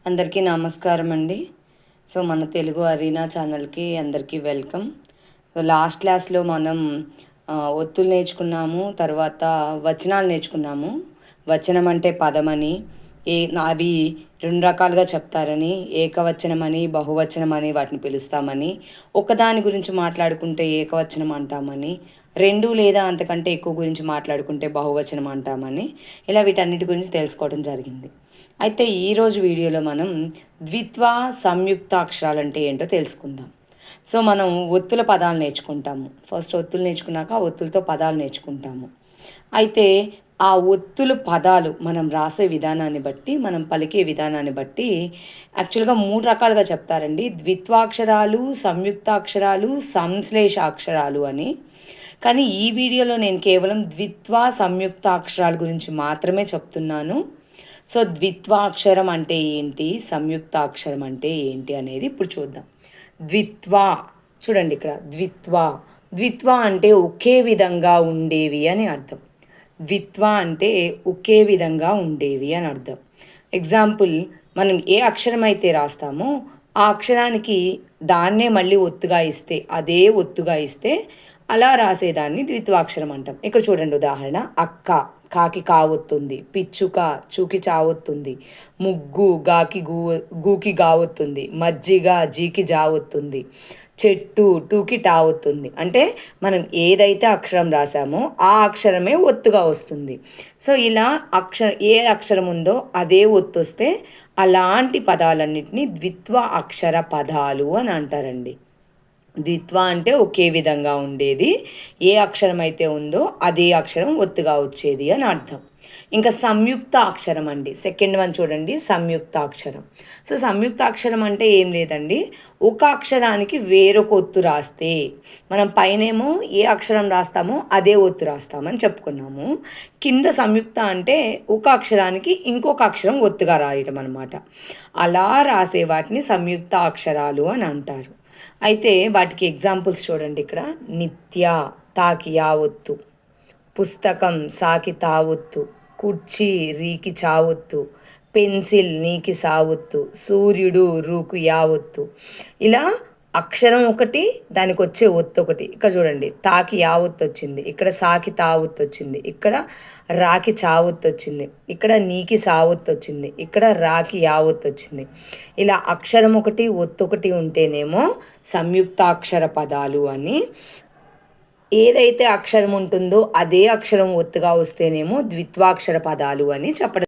అందరికీ నమస్కారం అండి. సో మన తెలుగు అరీనా ఛానల్కి అందరికీ వెల్కమ్. సో లాస్ట్ క్లాస్లో మనం ఒత్తులు నేర్చుకున్నాము, తర్వాత వచనాలు నేర్చుకున్నాము. వచనం అంటే పదమని, అవి రెండు రకాలుగా చెప్తారని, ఏకవచనం అని బహువచనం అని వాటిని పిలుస్తామని, ఒకదాని గురించి మాట్లాడుకుంటే ఏకవచనం అంటామని, రెండు లేదా అంతకంటే ఎక్కువ గురించి మాట్లాడుకుంటే బహువచనం అంటామని, ఇలా వీటన్నిటి గురించి తెలుసుకోవడం జరిగింది. అయితే ఈరోజు వీడియోలో మనం ద్విత్వ సంయుక్తాక్షరాలు అంటే ఏంటో తెలుసుకుందాం. సో మనం ఒత్తుల పదాలు నేర్చుకుంటాము. ఫస్ట్ ఒత్తులు నేర్చుకున్నాక ఒత్తులతో పదాలు నేర్చుకుంటాము. అయితే ఆ ఒత్తుల పదాలు మనం రాసే విధానాన్ని బట్టి, మనం పలికే విధానాన్ని బట్టి యాక్చువల్గా మూడు రకాలుగా చెప్తారండి. ద్విత్వాక్షరాలు, సంయుక్తాక్షరాలు, సంశ్లేషాక్షరాలు అని. కానీ ఈ వీడియోలో నేను కేవలం ద్విత్వ సంయుక్తాక్షరాల గురించి మాత్రమే చెప్తున్నాను. సో ద్విత్వాక్షరం అంటే ఏంటి, సంయుక్తాక్షరం అంటే ఏంటి అనేది ఇప్పుడు చూద్దాం. ద్విత్వ, చూడండి ఇక్కడ ద్విత్వ అంటే ఒకే విధంగా ఉండేవి అని అర్థం. ద్విత్వ అంటే ఒకే విధంగా ఉండేవి అని అర్థం. ఎగ్జాంపుల్, మనం ఏ అక్షరం అయితే రాస్తామో ఆ అక్షరానికి దాన్నే మళ్ళీ ఒత్తుగా ఇస్తే, అదే ఒత్తుగా ఇస్తే అలా రాసేదాన్ని ద్విత్వాక్షరం అంటాం. ఇక్కడ చూడండి ఉదాహరణ: అక్క, కాకి కావొత్తుంది. పిచ్చుక, చూకి చావొత్తుంది. ముగ్గు, గాకి గూకి గావొత్తుంది. మజ్జిగ, జీకి జావొత్తుంది. చెట్టు, టూకి టావొత్తుంది. అంటే మనం ఏదైతే అక్షరం రాసామో ఆ అక్షరమే ఒత్తుగా వస్తుంది. సో ఇలా ఏ అక్షరం ఉందో అదే ఒత్తు వస్తే అలాంటి పదాలన్నింటినీ ద్విత్వ అక్షర పదాలు అని అంటారండి. ద్విత్వ అంటే ఒకే విధంగా ఉండేది, ఏ అక్షరం అయితే ఉందో అదే అక్షరం ఒత్తుగా వచ్చేది అని అర్థం. ఇంకా సంయుక్త అక్షరం అండి, సెకండ్ వన్ చూడండి, సంయుక్త అక్షరం. సో సంయుక్త అక్షరం అంటే ఏం లేదండి, ఒక అక్షరానికి వేరొక ఒత్తు రాస్తే, మనం పైనేమో ఏ అక్షరం రాస్తామో అదే ఒత్తు రాస్తామని చెప్పుకున్నాము. కింద సంయుక్త అంటే ఒక అక్షరానికి ఇంకొక అక్షరం ఒత్తుగా రాయటం అనమాట. అలా రాసే వాటిని సంయుక్త అక్షరాలు అని అంటారు. అయితే వాటికి ఎగ్జాంపుల్స్ చూడండి ఇక్కడ: నిత్య, తాకి యావొత్తు. పుస్తకం, సాకి తావొత్తు. కుర్చీ, రీకి చావొత్తు. పెన్సిల్, నీకి సావొత్తు. సూర్యుడు, రూకు యావొత్తు. ఇలా అక్షరం ఒకటి, దానికి వచ్చే ఒత్తు ఒకటి. ఇక్కడ చూడండి, తాకి యావొత్తు వచ్చింది, ఇక్కడ సాకి తావొత్తు వచ్చింది, ఇక్కడ రాకి చావొత్తు వచ్చింది, ఇక్కడ నీకి సావొత్తు వచ్చింది, ఇక్కడ రాకి యావొత్తు వచ్చింది. ఇలా అక్షరం ఒకటి ఒత్తు ఒకటి ఉంటేనేమో సంయుక్తాక్షర పదాలు అని, ఏదైతే అక్షరం ఉంటుందో అదే అక్షరం ఒత్తుగా వస్తేనేమో ద్విత్వాక్షర పదాలు అని చెప్పడం.